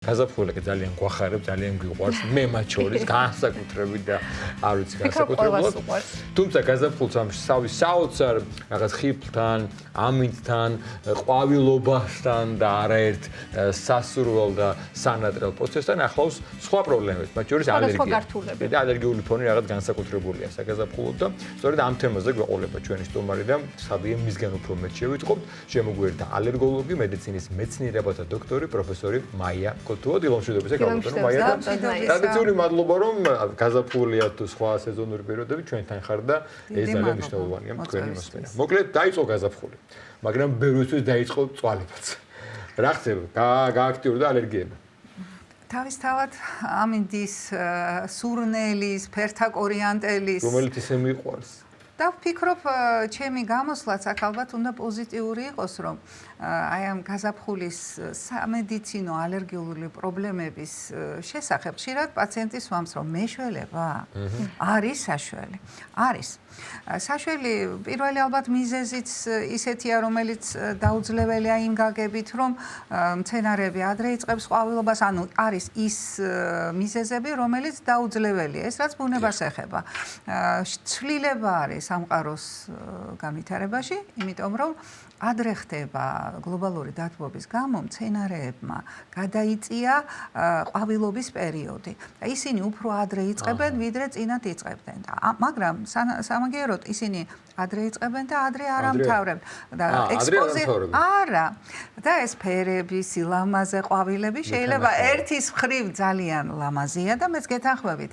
გაზაფხული ძალიან გვახარებ, ძალიან გვიყვარს, მე მათ შორის განსაკუთრებით და არ ვიცი განსაკუთრებულად. თუმცა გაზაფხულს ამ საოცარ რაღაც ხიფლთან, ამინდთან, ყვავილობასთან და არაერთ სასურველ და სანატრელ პროცესთან ახლავს სხვა პრობლემებს, მათ შორის ალერგია. და ალერგიული ფონი რაღაც განსაკუთრებულია საგაზაფხულოდ და სწორედ ამ თემაზე გვეყოლება ჩვენი სტუმარი და საბიე მისგან უფრო მეტ შევიტყობთ. შემოგვიერთდა ალერგოლოგი, მედიცინის მეცნიერებათა დოქტორი პროფესორი მაია კოთუა. დილომშვიდობისა გავლენო მაია. ტრადიციული მადლობა რომ გაზაფხულია თუ სხვა სეზონური პერიოდები ჩვენთან ხარ და ეს ძალიან მნიშვნელოვანია თქვენი მოსმენა. მოკლედ დაიწყო გაზაფხული, მაგრამ ბევრისთვის დაიწყო წვალებაც. რა ხდება? გააქტიურდა ალერგიები. თავისთავად ამინდის, სურნელის, ფერთაკორიანტელის, რომელიც ისე მიყვარს. და ვფიქრობ, ჩემი გამოსვლაც აქ ალბათ უნდა პოზიტიური იყოს, რომ აი ამ გაზაფხულის სამედიცინო ალერგიული პრობლემების შესახებ ხშირად პაციენტის ვამს, რომ მეშველება არის საშველი. არის. საშველი პირველი ალბათ მიზეზიც ისეთია, რომელიც დაუძლებელია იმ გაგებით, რომ მცენარეები ადრე იწყებს ყვავილობას, ანუ არის ის მიზეზები, რომელიც დაუძლებელია. ეს რაც ბუნებას ეხება. ცვლილება არის სამყაროს განვითარებაში, იმიტომ რომ ადრე ხდება გლობალური დათბობის გამო მცენარეებმა გადაიწია ყვავილობის პერიოდი. და ისინი უფრო ადრე იწყებენ, ვიდრე წინათ იწყებდნენ. მაგრამ სამაგიეროდ ისინი ადრე იწყებენ და ადრე არ ამთავრებენ. და არა. და ეს ფერები, სილამაზე ყვავილები შეიძლება ერთის მხრივ ძალიან ლამაზია და მეც გეთანხმებით.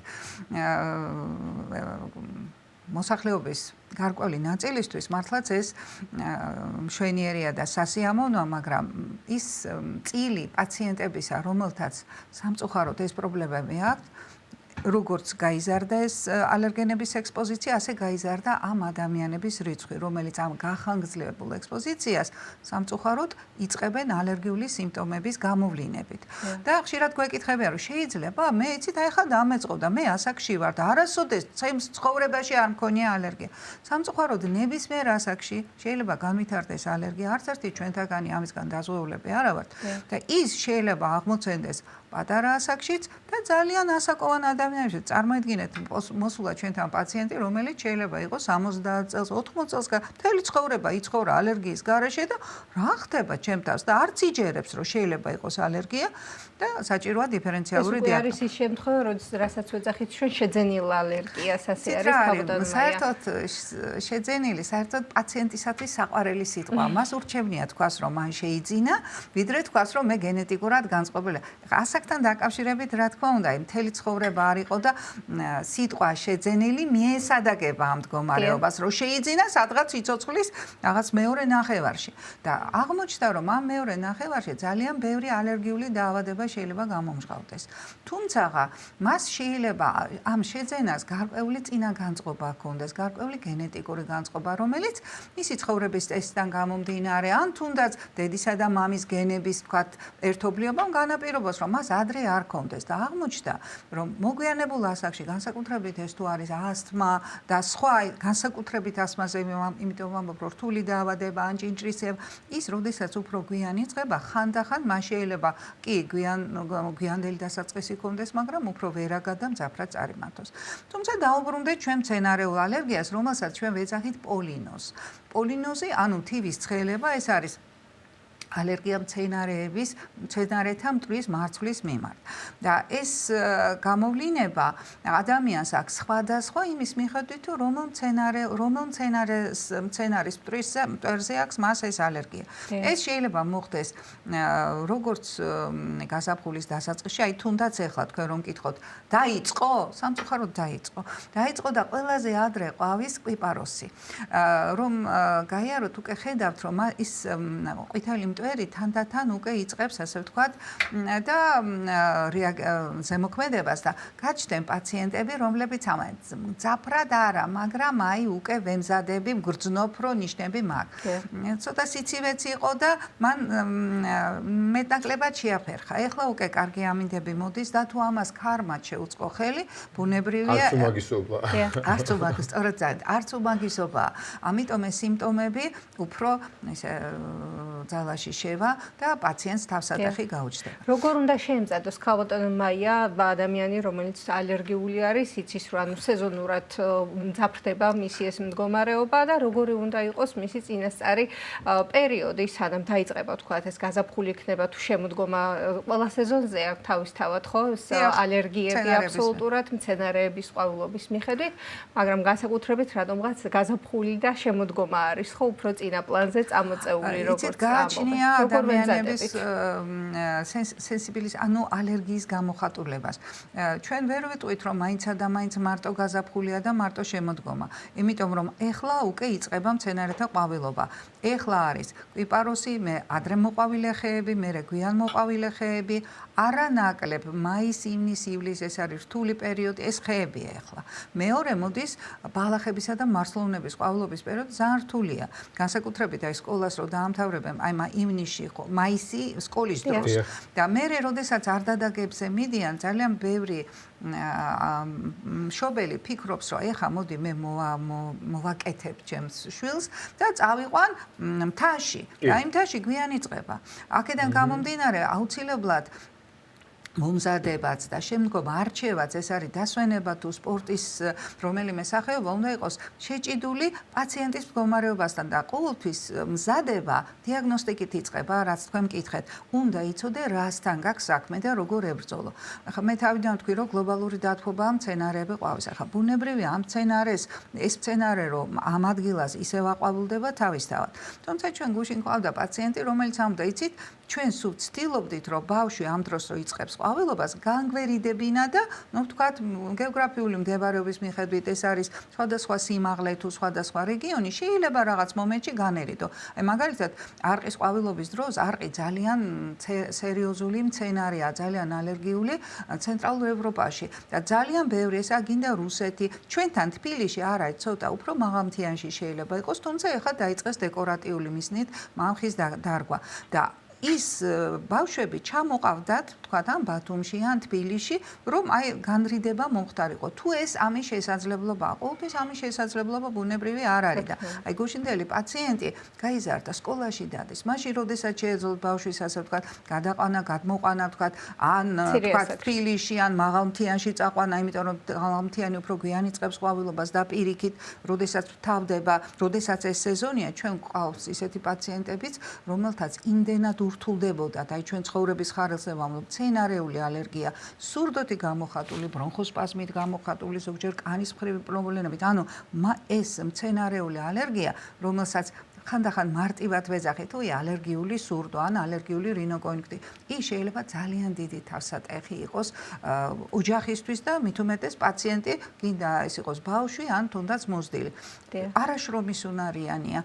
მოსახლეობის გარკვეული ნაწილისთვის მართლაც ეს მშვენიერია და სასიამოვნოა, მაგრამ ის წილი პაციენტებისა, რომელთაც სამწუხაროდ ეს პრობლემები აქვთ, როგორც გაიზარდა ეს ალერგენების ექსპოზიცია, ასე გაიზარდა ამ ადამიანების რიცხვი, რომელიც ამ გახანგრძლივებულ ექსპოზიციას სამწუხაროდ იწყებენ ალერგიული სიმპტომების გამოვლინებით. და ხშირად გვეკითხებიან, რომ შეიძლება მე იცით აი ხა დამეწყო და მე ასაკში ვარ და არასოდეს ჩემს ცხოვრებაში არ მქონია ალერგია. სამწუხაროდ ნებისმიერ ასაკში შეიძლება განვითარდეს ალერგია, არც ერთი ჩვენთაგანი ამისგან დაზღვეულები არა ვართ. და ის შეიძლება აღმოცენდეს პატარა ასაკშიც და ძალიან ასაკოვან ადამიანებში. წარმოიდგინეთ, მოსულა ჩვენთან პაციენტი, რომელიც შეიძლება იყოს 70 წელს, 80 წელს, მთელი ცხოვრება იცხოვრა ალერგიის გარეშე და რა ხდება ჩემ თავს და არც იჯერებს, რომ შეიძლება იყოს ალერგია და საჭიროა დიფერენციალური დიაგნოზა. ეს არის ის შემთხვევა, როდესაც რასაც ვეძახით, ჩვენ შეძენილ ალერგიას ასე არის თავდადმა. საერთოდ შეძენილი, საერთოდ პაციენტისათვის საყვარელი სიტყვა. მას ურჩევნია თქვას, რომ მან შეიძინა, ვიდრე თქვას, რომ მე გენეტიკურად განწყობილია. ასაკთან დაკავშირებით, რა თქმა უნდა, მთელი ცხოვრება არ იყო და სიტყვა შეძენილი მიესადაგება ამ მდგომარეობას, რომ შეიძინა სადღაც სიცოცხლის რაღაც მეორე ნახევარში. და აღმოჩნდა, რომ ამ მეორე ნახევარში ძალიან ბევრი ალერგიული დაავადება შეიძლება გამომჟღავდეს. თუმცა მას შეიძლება ამ შეძენას გარკვეული წინა განწყობა ჰქონდეს, გარკვეული გენეტიკური განწყობა, რომელიც მისი ცხოვრების წესიდან გამომდინარე, ან თუნდაც დედისა და მამის გენების თქვათ ერთობლიობამ განაპირობოს, რომ მას ადრე არ ჰქონდეს და აღმოჩნდა, რომ მოგვიანებულ ასაკში განსაკუთრებით ეს თუ არის ასთმა და სხვა განსაკუთრებით ასთმაზე, იმიტომ ვამბობ, რომ რთული დაავადება, ან ჭინჭრისება, ის როდესაც უფრო გვიან იწყება, ხანდახან მას შეიძლება კი გვიანდელი დასაწყისი ჰქონდეს, მაგრამ უფრო ვერაგად და მძაფრად წარიმართოს. თუმცა დაუბრუნდეთ ჩვენ მცენარეულ ალერგიას, რომელსაც ჩვენ ვეძახით პოლინოზს. პოლინოზი, ანუ თივის ცხელება, ეს არის ალერგია მცენარეთა მტვრის მარცვლის მიმართ. და ეს გამოვლინება ადამიანს აქვს სხვადასხვა იმის მიხედვით, რომელ მცენარის მტვერზე აქვს მას ეს ალერგია. ეს შეიძლება მოხდეს როგორც გაზაფხულის დასაწყისში, აი თუნდაც ეხლა თქვენ რომ გკითხოთ, დაიწყო, სამწუხაროდ დაიწყო. დაიწყო და ყველაზე ადრე ყვავის კვიპაროსი. რომ გაიაროთ, უკვე ხედავთ, რომ ის ყვითელი მტვერი თანდათან უკვე იწყებს, ასე ვთქვათ, და ზემოქმედებას და გაჩნდნენ პაციენტები, რომლებიც ამან მძაფრად არა, მაგრამ აი უკვე ვემზადები, მგრძნობ, რომ ნიშნები მაქვს. ცოტა სიცივეც იყო და მან მეტნაკლებად შეაფერხა. ეხლა უკვე კარგი ამინდები მოდის და თუ ამას ქარმად შეუწყო ხელი, ბუნებრივია. არც უმაგისობა. არც უმაგისობა, სწორედ ძალიან, არც უმაგისობა. ამიტომ ეს სიმპტომები უფრო ესე ძალაში სკოლაში შევა და პაციენტს თავსატეხი გაუჩნდება. როგორ უნდა შეემზადოს ქალბატონო მაია ადამიანი, რომელიც ალერგიული არის, იცის რომ ანუ სეზონურად მძაფრდება მისი ეს მდგომარეობა და როგორი უნდა იყოს მისი წინასწარი პერიოდი, სანამ დაიწყება თქვათ ეს გაზაფხული იქნება თუ შემოდგომა ყველა სეზონზეა თავისთავად ხო ალერგიები აბსოლუტურად მცენარეების ყვავილობის მიხედვით, მაგრამ განსაკუთრებით რადგანაც გაზაფხული და შემოდგომა არის ხო უფრო წინა პლანზე წამოწეული როგორც გააჩნია ადამიანების სენსიბილის ანუ ალერგიის გამოხატულებას. ჩვენ ვერ ვიტყვით რომ მაინცა და მაინც მარტო გაზაფხულია და მარტო შემოდგომა. იმიტომ რომ ეხლა უკვე იწყება მცენარეთა ყვავილობა. ეხლა არის კვიპაროსი, მე ადრე მოყვავილე ხეები, მერე გვიან მოყვავილე ხეები, არანაკლებ მაის, ივნის, ივლის ეს არის რთული პერიოდი, ეს ხეებია ეხლა. მეორე მოდის ბალახებისა და მარცვლოვნების ყვავილობის პერიოდი ძალიან რთულია. განსაკუთრებით აი სკოლას რო დაამთავრებენ, აი ივნისში, მაისი სკოლის დროს. და მერე როდესაც არ დადაგებზე მიდიან, ძალიან ბევრი მშობელი ფიქრობს, რომ ეხა მოდი მე მოვაკეთებ ჩემს შვილს და წავიყვან მთაში. და იმ მთაში გვიან იწყება. აქედან გამომდინარე აუცილებლად მომზადებაც და შემდგომ არჩევაც ეს არის დასვენება თუ სპორტის რომელიმე სახეობა უნდა იყოს შეჭიდული პაციენტის მდგომარეობასთან და ყოველთვის მზადება დიაგნოსტიკით იწყება, რაც თქვენ მკითხეთ, უნდა იცოდე რასთან გაქვს საქმე და როგორ ებრძოლო. ახლა მე თავიდან ვთქვი, რომ გლობალური დათბობაა მცენარეები ყვავის. ახლა ბუნებრივია ამ მცენარეს ეს მცენარე რომ ამ ადგილას ისევ აყვავილდება თავისთავად. თუმცა ჩვენ გუშინ ყავდა პაციენტი, რომელიც ამბობდა, იცით, ჩვენ სულ ვცდილობდით, რომ ბავშვი ამ დროს რო იწყებს ყვავილობას განგვერიდებინა და, ну, ვთქვათ, გეოგრაფიული მდებარეობის მიხედვით ეს არის სხვადასხვა სიმაღლე თუ სხვადასხვა რეგიონი, შეიძლება რაღაც მომენტში განერიდო. აი მაგალითად, არყის ყვავილობის დროს არყი ძალიან სერიოზული მცენარეა, ძალიან ალერგიული ცენტრალურ ევროპაში და ძალიან ბევრი ესა გინდა რუსეთი, ჩვენთან თბილისში არა, ცოტა უფრო მაღალმთიანში შეიძლება იყოს, თუმცა ეხლა დაიწყეს დეკორატიული მიზნით მამხის დარგვა და ის ბავშვები ჩამოყავდათ, თქვათ, ან ბათუმში, ან თბილისში, რომ აი განრიდება მომხდარიყო. თუ ეს ამის შესაძლებლობაა, ყოველთვის ამის შესაძლებლობა ბუნებრივი არ არის და აი გუშინდელი პაციენტი გაიზარდა სკოლაში დადის. მაშინ როდესაც შეეძლოთ ბავშვის ასე ვთქვათ, გადაყვანა, გადმოყვანა, ვთქვათ, ან ვთქვათ თბილისში, ან მაღალმთიანში წაყვანა, იმიტომ რომ მაღალმთიანი უფრო გვიან იწყებს ყვავილობას და პირიქით, როდესაც თავდება, როდესაც ეს სეზონია, ჩვენ გვყავს ისეთი პაციენტებიც, რომელთაც იმდენად ურთულდებოდათ, აი ჩვენ ცხოვრების ხარელზე ვამბობ, მცენარეული ალერგია, სურდოთი გამოხატული, ბრონხოსპაზმით გამოხატული, ზოგჯერ კანის მხრივი პრობლემებით. ანუ ეს მცენარეული ალერგია, რომელსაც ხანდახან მარტივად ვეძახით, ой, ალერგიული სურდო ან ალერგიული რინოკონექტი. ის შეიძლება ძალიან დიდი თავსატეხი იყოს ოჯახისთვის და მით უმეტეს პაციენტი გინდა ეს იყოს ბავშვი ან თუნდაც მოზრდილი. არაშრომის უნარიანია.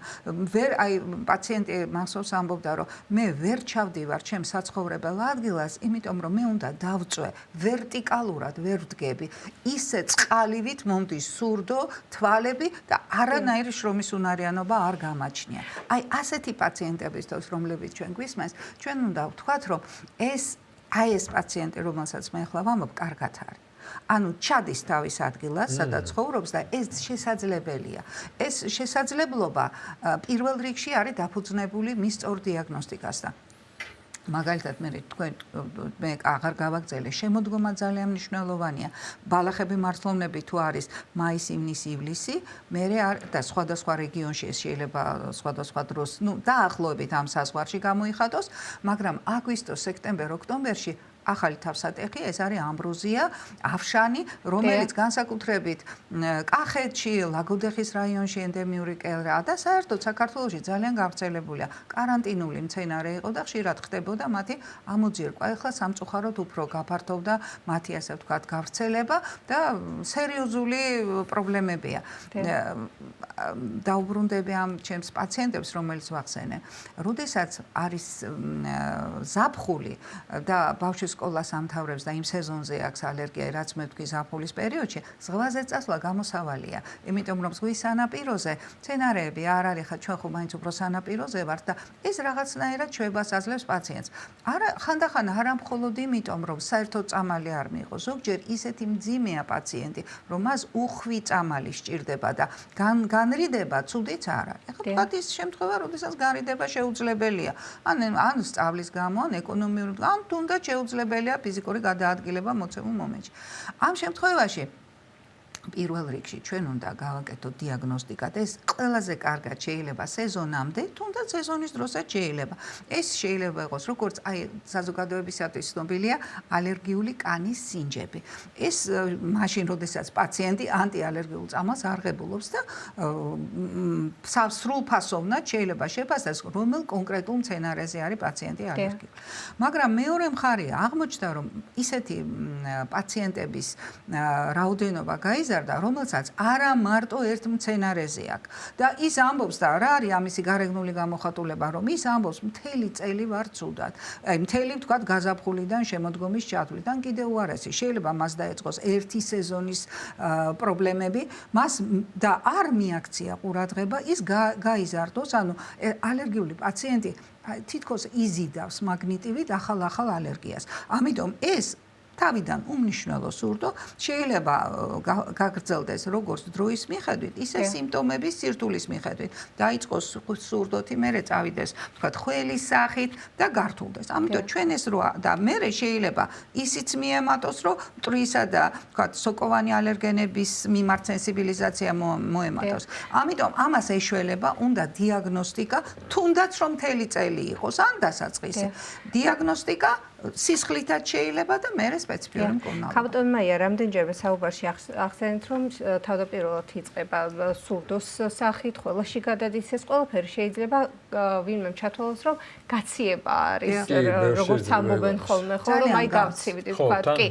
ვერ აი პაციენტი მახსოვს ამბობდა, რომ მე ვერ ჩავდივარ ჩემს საცხოვრებელ ადგილას, იმიტომ რომ მე უნდა დავწვე ვერტიკალურად ვერ ვდგები. ისე წყალივით მომდის სურდო, თვალები და არანაირი შრომის უნარიანობა არ გამაჩნია. აი ასეთი პაციენტებისთვის, რომლებიც ჩვენ გვისმენს, ჩვენ უნდა ვთქვათ, რომ ეს პაციენტი, რომელსაც მე ახლა ვამბობ, კარგად არის. ანუ ჩადის თავის ადგილას, სადაც ცხოვრობს და ეს შესაძლებელია. ეს შესაძლებლობა პირველ რიგში არის დაფუძნებული მის სწორ დიაგნოსტიკასთან. მაგალითად მე აღარ გავაგრძელე, შემოდგომა ძალიან მნიშვნელოვანია. ბალახები მარცვლოვნები თუ არის მაის, ივნის, ივლისი, მერე და სხვადასხვა რეგიონში ეს შეიძლება სხვადასხვა დროს, დაახლოებით ამ საზღვარში გამოიხატოს, მაგრამ აგვისტო, სექტემბერ, ოქტომბერში ახალი თავსატეხი, ეს არის ამბროზია, ავშანი, რომელიც განსაკუთრებით კახეთში, ლაგოდეხის რაიონში ენდემიური კელრაა და საერთოდ საქართველოში ძალიან გავრცელებულია. კარანტინული მცენარე იყო და ხშირად ხდებოდა მათი ამოძირკვა. ეხლა სამწუხაროდ უფრო გაფართოვდა მათი ასე ვთქვათ გავრცელება და სერიოზული პრობლემებია. დაუბრუნდები ამ ჩემს პაციენტებს, რომელიც ვახსენე. როდესაც არის ზაფხული და ბავშვის სკოლას ამთავრებს და იმ სეზონზე აქვს ალერგია, რაც მე ვთქვი ზაფხულის პერიოდში, ზღვაზე წასვლა გამოსავალია. იმიტომ რომ ზღვის სანაპიროზე მცენარეები არ არის, ხა ჩვენ ხო მაინც უფრო სანაპიროზე ვართ და ეს რაღაცნაირად ჩვებას აძლევს პაციენტს. არა, ხანდახან არა მხოლოდ იმიტომ, რომ საერთოდ წამალი არ მიიღო, ზოგჯერ ისეთი მძიმეა პაციენტი, რომ მას უხვი წამალი სჭირდება და განრიდება ცუდიც არ არის. ეხლა თქვა ის შემთხვევა, როდესაც განრიდება შეუძლებელია. ან სწავლის გამო, ან ეკონომიური, ან თუნდაც შეუძლებელია ფიზიკური გადაადგილება მოცემულ მომენტში. ამ შემთხვევაში პირველ რიგში ჩვენ უნდა გავაკეთოთ დიაგნოსტიკა და ეს ყველაზე კარგად შეიძლება სეზონამდე, თუნდაც სეზონის დროსაც შეიძლება. ეს შეიძლება იყოს როგორც აი საზოგადოებისათვის ცნობილია ალერგიული კანის სინჯები. ეს მაშინ, როდესაც პაციენტი ანტიალერგიულ წამალს არღებულობს და სრულფასოვნად შეიძლება შეფასდეს, რომელ კონკრეტულ მცენარეზე არის პაციენტი ალერგიული. მაგრამ მეორე მხარეა, აღმოჩნდა, რომ ისეთი პაციენტების რაოდენობა გაიზარდა, რომელსაც არა მარტო ერთ მცენარეზე აქვს. და ის ამბობს და რა არის ამისი გარეგნული გამოხატულება, რომ ის ამბობს მთელი წელი ვარ ცუდად. აი მთელი ვთქვათ გაზაფხულიდან შემოდგომის ჩათვლიდან კიდევ უარესი. შეიძლება მას დაეწყოს ერთი სეზონის პრობლემები, მას და არ მიაქცია ყურადღება, ის გაიზარდოს, ანუ ალერგიული პაციენტი თითქოს იზიდავს მაგნიტივით ახალ ალერგიას. ამიტომ ეს თავიდან უმნიშვნელო სურდო შეიძლება გაგრძელდეს როგორც დროის მიხედვით, ისე სიმპტომების სირთულის მიხედვით. დაიწყოს სურდოთი, მერე წავიდეს, ვთქვათ, ხველის სახით და გართულდეს. ამიტომ ჩვენ ეს როა და მერე შეიძლება ისიც მიემატოს, რომ მტვრისა და ვთქვათ, სოკოვანი ალერგენების მიმართ სენსიბილიზაცია მოემატოს. ამიტომ ამას ეშველება უნდა დიაგნოსტიკა, თუნდაც რომ მთელი წელი იყოს, ან დასაწყისი. დიაგნოსტიკა სისხლითაც შეიძლება და მერე სპეციფიური მკურნალობა. ქავტონ მაია, რამდენჯერმე საუბარში ახსენეთ, რომ თავდაპირველად იწყება სურდოს სახით, ყველაში გადადის ეს ყველაფერი შეიძლება ვინმე ჩათვალოს, რომ გაციება არის, როგორც ამბობენ ხოლმე, ხო, რომ აი გავცივით, ვთქვათ, კი.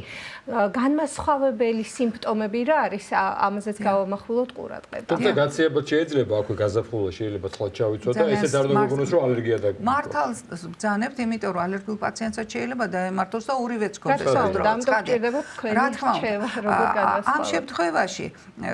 განმასხვავებელი სიმპტომები რა არის, ამაზეც გავამახვილოთ ყურადღება. თუმცა გაციებაც შეიძლება, აქვე გაზაფხულო შეიძლება ცხლად ჩავიცოთ და ესე არ დაგუგონოს, რომ ალერგია დაგუგონოს. მართალს ბრძანებთ, იმიტომ რომ ალერგიულ პაციენტსაც შეიძლება დაემართოს და ორივეც გქონდეს. რა თქმა უნდა, ამ შემთხვევაში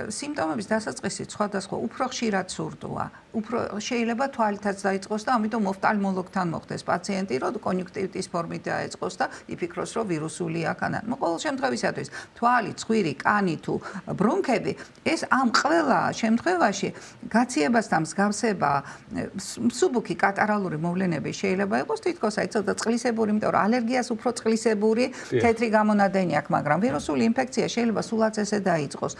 სიმპტომების დასაწყისი სხვადასხვა უფრო ხშირად სურდოა. უფრო შეიძლება თვალითაც დაიწყოს და ამიტომ ოფთალმოლოგთან მოხდეს პაციენტი, რომ კონიუნქტივიტის ფორმით დაეწყოს და იფიქროს, რომ ვირუსული აქანა. ყოველ შემთხვევისათვის თვალი, ცხვირი, კანი თუ ბრუნქები, ეს ამ ყველა შემთხვევაში გაციებასთან მსგავსება მსუბუქი კატარალური მოვლენები შეიძლება იყოს, თითქოს აი ცოტა წყლისებური, იმიტომ რომ ალერგიას უფრო წყლისებური თეთრი გამონადენი აქვს, მაგრამ ვირუსული ინფექცია შეიძლება სულაც ესე დაიწყოს.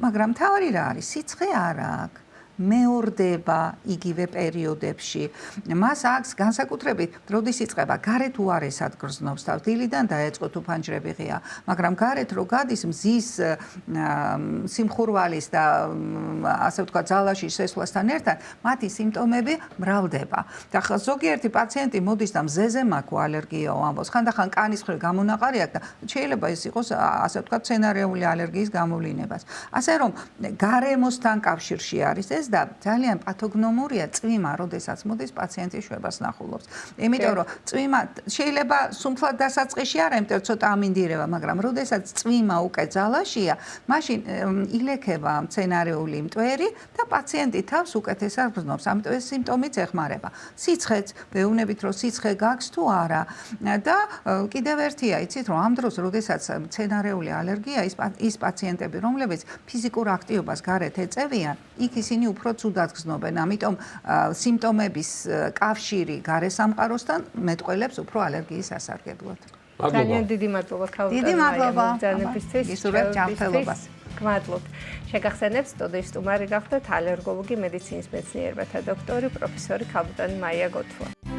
მაგრამ თავი რა არის? სიცხე არ აქვს. მეორდება იგივე პერიოდებში. მას აქვს განსაკუთრებით, როდის იწყება, გარეთ უარესად გრძნობს და დილიდან დაეწყო თუ ფანჯრები ღია, მაგრამ გარეთ რო გადის მზის სიმხურვალის და ასე ვთქვათ, ძალაში შესვლასთან ერთად, მათი სიმპტომები მრავლდება. და ზოგიერთი პაციენტი მოდის და მზეზე მაქვს ალერგიაო ამბობს, ხანდახან კანის მხრივ გამონაყარი აქვს და შეიძლება ეს იყოს ასე ვთქვათ, მცენარეული ალერგიის გამოვლინებას. ასე რომ გარემოსთან კავშირში არის ეს და ძალიან პათოგნომურია წვიმა, როდესაც მოდის პაციენტი შვებას ნახულობს. იმიტომ რომ წვიმა შეიძლება სუმთლად დასაწყისში არა, იმიტომ რომ ცოტა ამინდირება, მაგრამ როდესაც წვიმა უკვე ძალაშია, მაშინ ილექება მცენარეული მტვერი და პაციენტი თავს უკეთესად გრძნობს. ამიტომ ეს სიმპტომიც ეხმარება. სიცხეც, ვეუბნებით, რომ სიცხე გაქვს თუ არა. და კიდევ ერთია, იცით, რომ ამ დროს, როდესაც მცენარეული ალერგია, ის პაციენტები, რომლებიც ფიზიკურ აქტივობას გარეთ ეწევიან, იქ ისინი უფრო ცუდად გრძნობენ. ამიტომ სიმპტომების კავშირი გარესამყაროსთან მეტყველებს უფრო ალერგიის სასარგებლოდ. ძალიან დიდი მადლობა ქავტონ ბრძანებისთვის. ისურვებ ჯანმრთელობას. გმადლობთ. შეგახსენებთ, სტუდიის სტუმარი გახდათ ალერგოლოგი, მედიცინის მეცნიერებათა დოქტორი, პროფესორი ქავტონ მაია გოთვა.